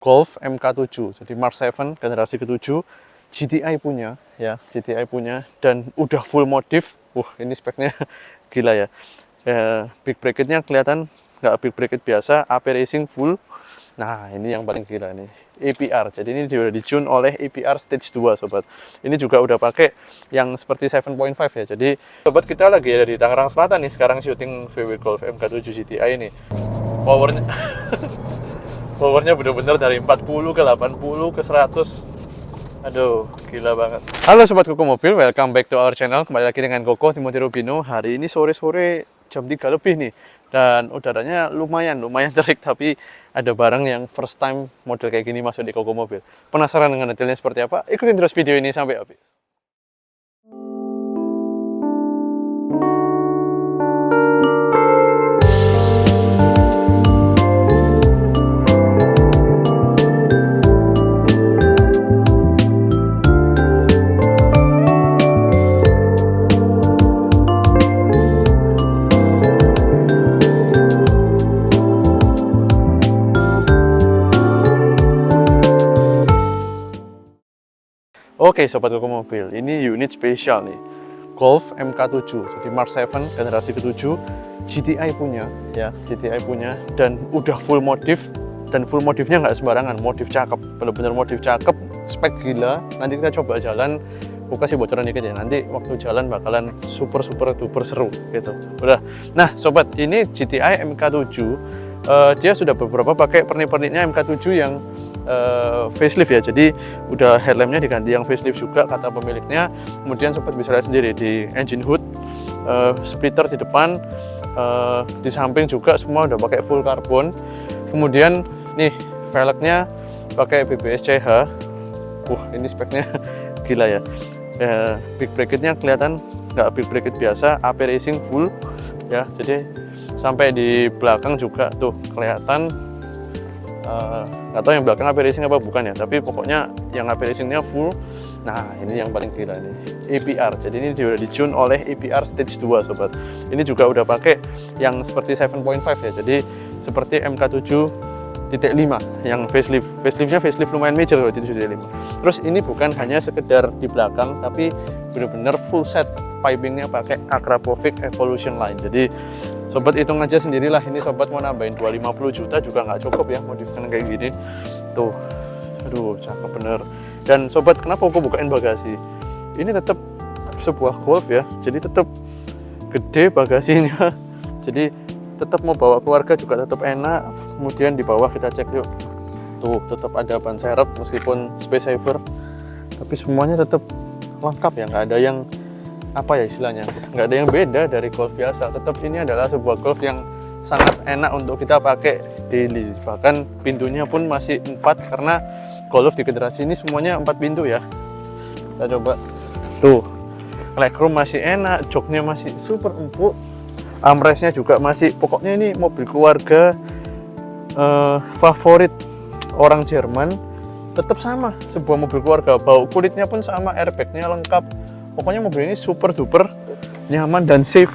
Golf MK7, jadi Mark 7 generasi ke-7, GTI punya ya, GTI punya, dan udah full modif. Ini speknya gila ya. Big bracketnya kelihatan nggak big bracket biasa, AP racing full. Nah, ini yang paling gila nih, APR. Jadi ini sudah di-tune oleh APR Stage 2, sobat. Ini juga udah pakai yang seperti 7.5 ya. Jadi, sobat, kita lagi ada di Tangerang Selatan nih, sekarang syuting VW Golf MK7 GTI ini. Powernya powernya bener-bener dari 40 ke 80 ke 100. Aduh, gila banget. Halo Sobat Koko Mobil, welcome back to our channel. Kembali lagi dengan Koko Timothy Rubino. Hari ini sore-sore jam 3 lebih nih. Dan udaranya lumayan terik, tapi ada barang yang first time model kayak gini masuk di Koko Mobil. Penasaran dengan detailnya seperti apa? Ikutin terus video ini sampai habis. Oke Sobat Koko Mobil, ini unit spesial nih, Golf MK7, jadi Mark 7 generasi ke-7, GTI punya ya, GTI punya, dan udah full modif. Dan full modifnya nggak sembarangan, modif cakep, bener-bener modif cakep, spek gila. Nanti kita coba jalan, aku kasih bocoran dikit ya, nanti waktu jalan bakalan super duper seru gitu. Udah, nah Sobat, ini GTI MK7, dia sudah beberapa pakai pernik-perniknya MK7 yang facelift ya, jadi udah headlampnya diganti yang facelift juga kata pemiliknya. Kemudian Sobat bisa lihat sendiri di engine hood, splitter di depan, di samping juga semua udah pakai full karbon. Kemudian nih velgnya pakai BBS CH. Ini speknya gila ya. Big bracketnya kelihatan nggak big bracket biasa, AP racing full ya, jadi sampai di belakang juga tuh kelihatan. Nggak tahu yang belakang AP racing apa bukan ya, tapi pokoknya yang AP racingnya full. Nah, ini yang paling gila nih, APR. Jadi ini sudah di-tune oleh APR Stage 2, Sobat. Ini juga udah pakai yang seperti 7.5 ya, jadi seperti MK7.5 yang facelift. Facelift lumayan major loh di 7.5. Terus ini bukan hanya sekedar di belakang, tapi benar-benar full set pipingnya pakai Akrapovic Evolution Line. Jadi Sobat hitung aja sendirilah, ini Sobat mau nambahin 250 juta juga nggak cukup ya modifkan kayak gini. Tuh, aduh cakep bener. Dan Sobat, kenapa aku bukain bagasi? Ini tetap sebuah Golf ya, jadi tetap gede bagasinya. Jadi tetap mau bawa keluarga juga tetap enak. Kemudian di bawah kita cek yuk. Tuh, tetap ada ban serep meskipun space saver, tapi semuanya tetap lengkap ya, nggak ada yang apa ya istilahnya, nggak ada yang beda dari Golf biasa. Tetap ini adalah sebuah Golf yang sangat enak untuk kita pakai daily. Bahkan pintunya pun masih 4, karena Golf di generasi ini semuanya 4 pintu ya. Kita coba tuh, legroom masih enak, joknya masih super empuk, armrestnya juga masih, pokoknya ini mobil keluarga favorit orang Jerman. Tetap sama, sebuah mobil keluarga, bau kulitnya pun sama, airbagnya lengkap. Pokoknya mobil ini super duper nyaman dan safe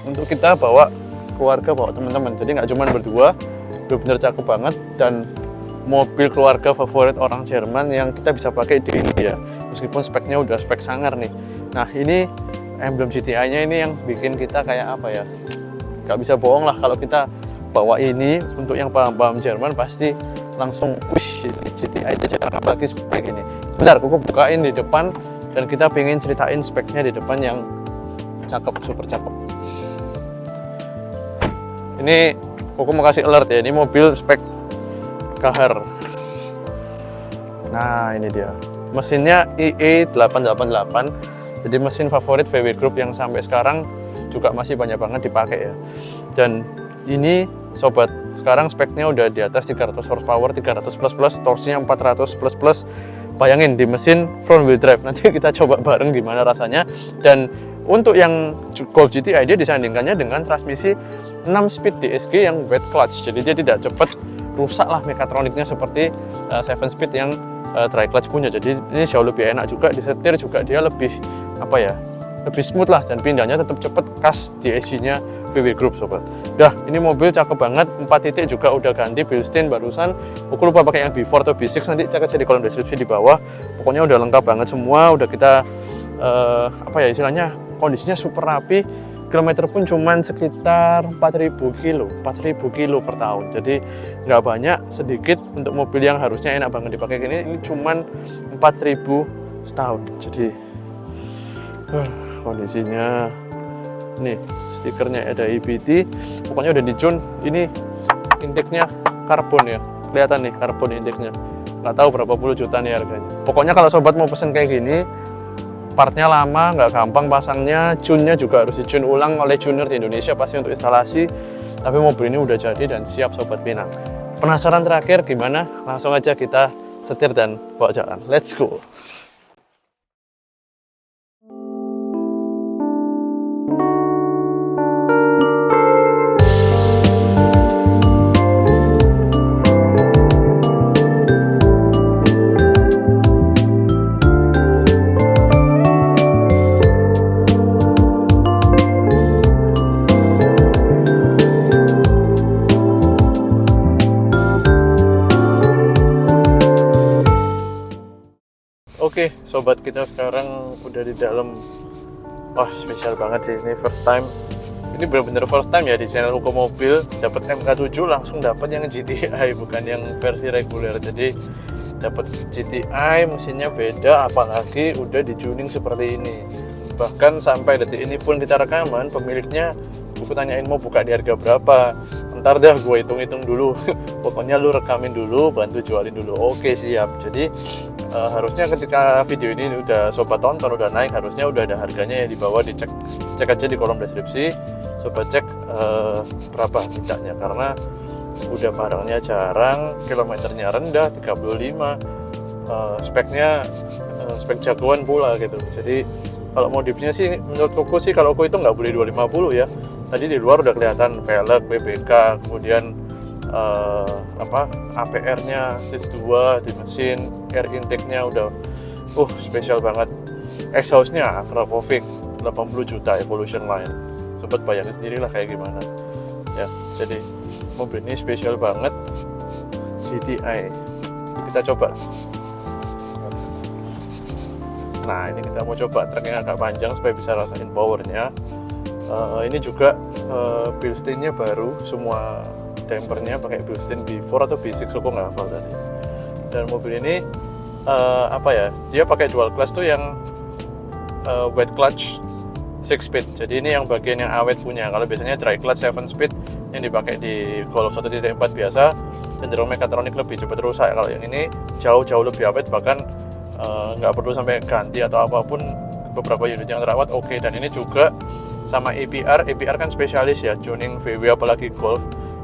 untuk kita bawa keluarga, bawa teman-teman. Jadi nggak cuma berdua, benar-benar cakep banget, dan mobil keluarga favorit orang Jerman yang kita bisa pakai daily ya. Meskipun speknya udah spek sangar nih. Nah, ini emblem GTI-nya ini yang bikin kita kayak apa ya? Nggak bisa bohong lah, kalau kita bawa ini untuk yang paham-paham Jerman pasti langsung, wish, GTI aja jarang apalagi spek ini. Sebentar, aku bukain di depan. Dan kita pengen ceritain speknya di depan yang cakep, super cakep. Ini aku mau kasih alert ya, ini mobil spek Kahar. Nah, ini dia. Mesinnya IE888. Jadi mesin favorit VW Group yang sampai sekarang juga masih banyak banget dipakai ya. Dan ini Sobat, sekarang speknya udah di atas 300 horsepower, 300 plus, torsinya 400 plus. Bayangin di mesin front wheel drive, nanti kita coba bareng gimana rasanya. Dan untuk yang Golf GTI dia disandingkannya dengan transmisi 6 speed DSG yang wet clutch, jadi dia tidak cepat rusak lah mekatroniknya seperti 7 speed yang dry clutch punya. Jadi ini jauh lebih enak juga, disetir juga dia lebih apa ya, lebih smooth lah, dan pindahnya tetap cepet, khas DSG nya VW Group sobat. Dah, ini mobil cakep banget, 4 titik juga udah ganti Bilstein barusan. Aku lupa pakai yang B4 atau B6, nanti cek aja di kolom deskripsi di bawah. Pokoknya udah lengkap banget semua, udah kita apa ya istilahnya, kondisinya super rapi. Kilometer pun cuman sekitar 4.000 kilo per tahun. Jadi nggak banyak, sedikit untuk mobil yang harusnya enak banget dipakai gini. Ini cuman 4.000 setahun. Jadi kondisinya nih, stikernya ada EBT. Pokoknya udah dicun. Ini intake-nya karbon ya, kelihatan nih karbon intake-nya. Nggak tahu berapa puluh juta nih harganya. Pokoknya kalau sobat mau pesen kayak gini, partnya lama, nggak gampang pasangnya, tune-nya juga harus di-tune ulang oleh tuner di Indonesia pasti untuk instalasi. Tapi mobil ini udah jadi dan siap sobat Pinang. Penasaran terakhir gimana? Langsung aja kita setir dan bawa jalan. Let's go! Oke, sobat, kita sekarang udah di dalam. Wah, spesial banget sih, ini first time. Ini bener-bener first time ya di channel Uko Mobil. Dapat MK7 langsung dapat yang GTI, bukan yang versi reguler. Jadi dapat GTI, mesinnya beda, apalagi udah di tuning seperti ini. Bahkan sampai detik ini pun kita rekaman, pemiliknya aku tanyain mau buka di harga berapa. Ntar dah gue hitung-hitung dulu. Pokoknya lu rekamin dulu, bantu jualin dulu. Oke, siap. Jadi harusnya ketika video ini udah sobat tonton, udah naik, harusnya udah ada harganya ya di bawah. Dicek aja di kolom deskripsi, sobat cek berapa mincaknya, karena udah barangnya jarang, kilometernya rendah 35, speknya spek jagoan pula gitu. Jadi kalau modifnya sih menurut Koko sih, kalau Koko itu nggak boleh 250 ya. Tadi di luar udah kelihatan velg, BBK, kemudian APR-nya stage 2 di mesin, air intake-nya udah spesial banget. Exhaust-nya Akrapovic 80 juta Evolution Line. Sobat bayangin sendiri lah kayak gimana. Ya, jadi mobil ini spesial banget. GTI. Kita coba. Nah, ini kita mau coba trek yang agak panjang supaya bisa rasain powernya. Ini juga Bilstein-nya baru, semua dampernya pakai Bilstein B4 atau B6, aku nggak hafal tadi. Dan mobil ini dia pakai dual clutch tuh yang wet clutch 6 speed. Jadi ini yang bagian yang awet punya. Kalau biasanya dry clutch 7 speed yang dipakai di Golf 1.4 biasa, cenderung mekatronik lebih cepat rusak. Kalau yang ini jauh lebih awet, bahkan nggak perlu sampai ganti atau apapun, beberapa unit yang terawat oke. Dan ini juga sama APR kan spesialis ya, tuning VW apalagi Golf.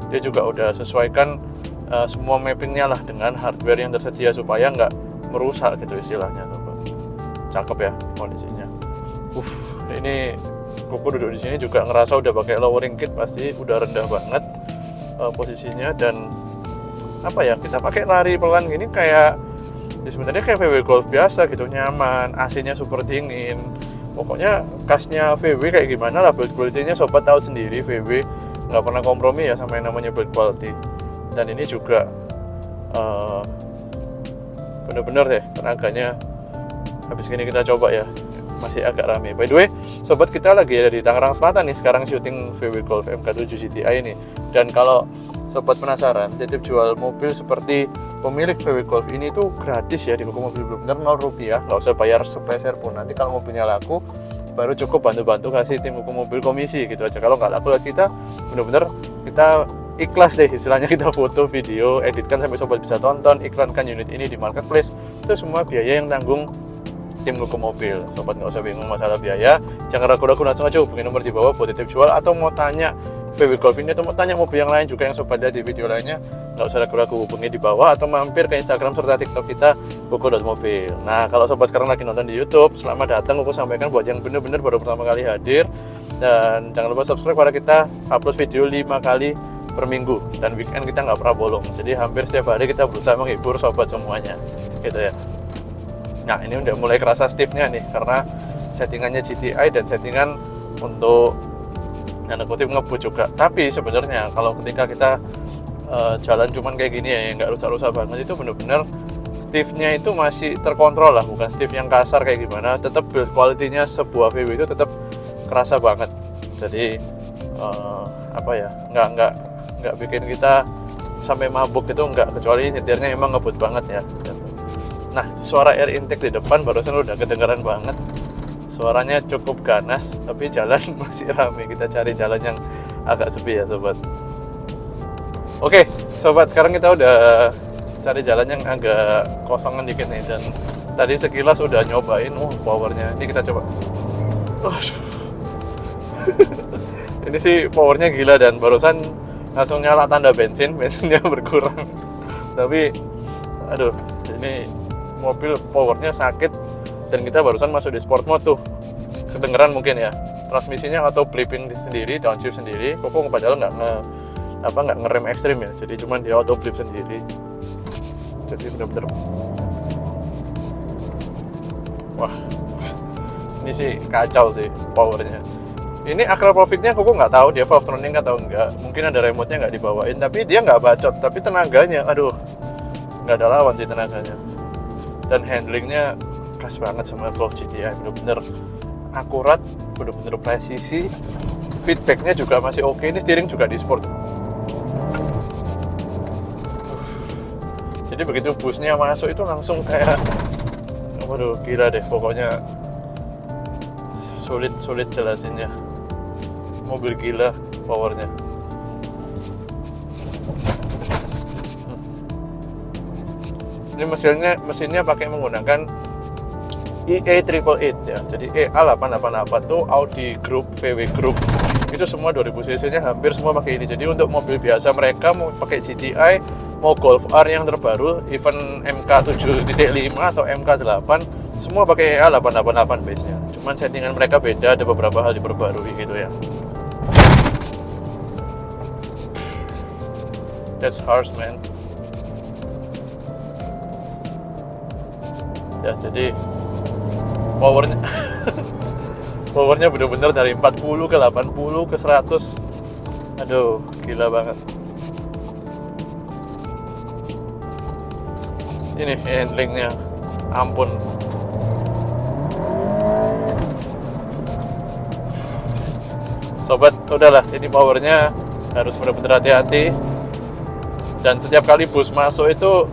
Dia juga udah sesuaikan semua mappingnya lah dengan hardware yang tersedia supaya nggak merusak gitu istilahnya. Cakep ya kondisinya. Ini Koko duduk di sini juga ngerasa udah pakai lowering kit, pasti udah rendah banget posisinya. Dan kita pakai lari pelan gini kayak sebenarnya kayak VW Golf biasa gitu, nyaman, AC-nya super dingin. Pokoknya khasnya VW kayak gimana lah, build quality-nya sobat tahu sendiri. VW nggak pernah kompromi ya sama yang namanya build quality. Dan ini juga bener-bener deh tenaganya. Habis gini kita coba ya, masih agak rame. By the way, sobat, kita lagi ada di Tangerang Selatan nih sekarang, syuting VW Golf MK7 GTI ini. Dan kalau sobat penasaran titip jual mobil seperti pemilik VW Golf ini tuh gratis ya di Uko Mobil, bener-bener 0 rupiah, nggak usah bayar sepeser pun. Nanti kalau mobilnya laku baru cukup bantu-bantu kasih tim Uko Mobil komisi gitu aja. Kalau nggak laku kita bener-bener kita ikhlas deh istilahnya, kita foto, video, editkan sampai sobat bisa tonton, iklankan unit ini di marketplace. Itu semua biaya yang tanggung tim Uko Mobil. Sobat nggak usah bingung masalah biaya, jangan ragu-ragu, langsung aja hubungi nomor di bawah buat titip jual atau mau tanya VW Golf ini atau mau tanya mobil yang lain juga yang sobat lihat di video lainnya. Nggak usah ragu-ragu, hubungi di bawah atau mampir ke Instagram serta TikTok kita Uko.mobil. Nah, kalau sobat sekarang lagi nonton di YouTube, selamat datang. Uko sampaikan buat yang bener-bener baru pertama kali hadir, dan jangan lupa subscribe, karena kita upload video 5 kali per minggu, dan weekend kita nggak pernah bolong. Jadi hampir setiap hari kita berusaha menghibur sobat semuanya gitu ya. Nah, ini udah mulai kerasa stiffnya nih karena settingannya GTI dan settingan untuk tanda kutip ngebut juga. Tapi sebenarnya kalau ketika kita jalan cuman kayak gini ya, yang nggak rusak-rusak banget, itu bener-bener stiffnya itu masih terkontrol lah, bukan stiff yang kasar kayak gimana. Tetap build quality-nya sebuah VW itu tetap kerasa banget. Jadi apa ya, nggak bikin kita sampai mabuk itu nggak, kecuali nyetirnya emang ngebut banget ya. Nah, suara air intake di depan barusan udah kedengeran banget. Suaranya cukup ganas, tapi jalan masih rame. Kita cari jalan yang agak sepi ya sobat. Oke sobat, sekarang kita udah cari jalan yang agak kosongan dikit nih. Dan tadi sekilas udah nyobain, powernya. Ini kita coba. Ini sih powernya gila, dan barusan langsung nyala tanda bensinnya berkurang. Tapi aduh, ini mobil powernya sakit. Dan kita barusan masuk di sport mode tuh, kedengeran mungkin ya, transmisinya auto blipping sendiri, downshift sendiri. Koko padahal nggak ngerem ekstrim ya, jadi cuman dia auto blip sendiri. Jadi bener-bener wah, ini sih kacau sih powernya. Ini akral profitnya Koko nggak tahu dia valve turning atau enggak, mungkin ada remote-nya nggak dibawain, tapi dia nggak bacot. Tapi tenaganya, aduh, nggak ada lawan sih tenaganya. Dan handlingnya khas banget sama Golf GTI, bener-bener akurat, bener-bener presisi. Feedbacknya juga masih oke. Ini steering juga di sport. Jadi begitu busnya masuk itu langsung kayak, waduh, gila deh pokoknya. Sulit jelasinnya. Mobil gila powernya. Ini mesinnya pakai menggunakan EA888 ya. Jadi EA888 tuh Audi Group, VW Group. Itu semua 2000 cc-nya hampir semua pakai ini. Jadi untuk mobil biasa mereka mau pakai GTI, mau Golf R yang terbaru, even MK7.5 atau MK8, semua pakai EA888 base-nya. Cuman settingan mereka beda, ada beberapa hal diperbarui gitu ya. That's harsh man. Ya, jadi powernya bener-bener dari 40 ke 80 ke 100. Aduh, gila banget. Ini handlingnya, ampun. Sobat, udahlah, ini powernya harus bener-bener hati-hati. Dan setiap kali bus masuk itu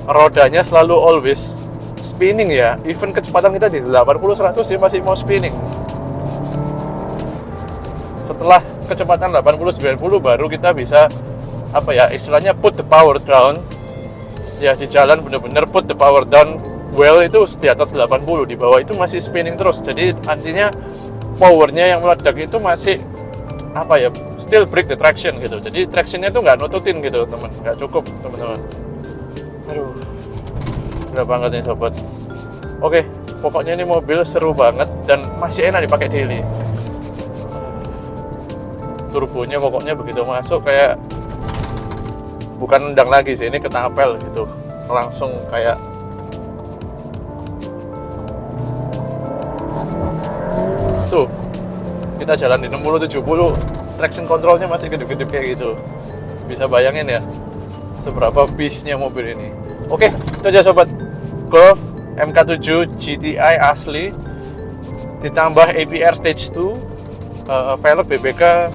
rodanya selalu always spinning ya. Even kecepatan kita di 80-100 dia masih mau spinning. Setelah kecepatan 80-90 baru kita bisa apa ya, istilahnya put the power down. Ya, di jalan bener-bener put the power down. Well, itu di atas 80, di bawah itu masih spinning terus. Jadi artinya powernya yang meledak itu masih apa ya, still break the traction gitu. Jadi tractionnya tuh nggak nututin gitu teman, nggak cukup teman-teman. Aduh, gila banget nih sobat. Oke, pokoknya ini mobil seru banget dan masih enak dipakai daily. Turbonya pokoknya begitu masuk kayak bukan nendang lagi sih, ini ketapel gitu, langsung kayak tuh. Kita jalan di 60-70, traction controlnya masih gede-gede kayak gitu. Bisa bayangin ya seberapa beast-nya mobil ini. Oke, itu aja sobat. Golf MK7 GTI asli ditambah APR Stage 2, velg, BBK,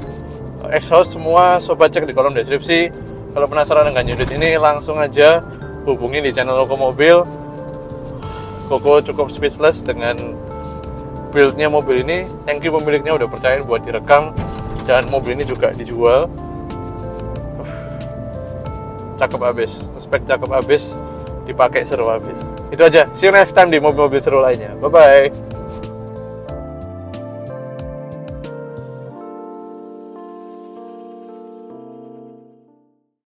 exhaust, semua sobat cek di kolom deskripsi. Kalau penasaran dengan unit ini langsung aja hubungi di channel Koko Mobil. Koko cukup speechless dengan build-nya mobil ini. Thank you pemiliknya udah percaya buat direkam, dan mobil ini juga dijual. Cakep abis, spek cakep abis, dipakai seru abis. Itu aja, see you next time di mobil-mobil seru lainnya. Bye bye.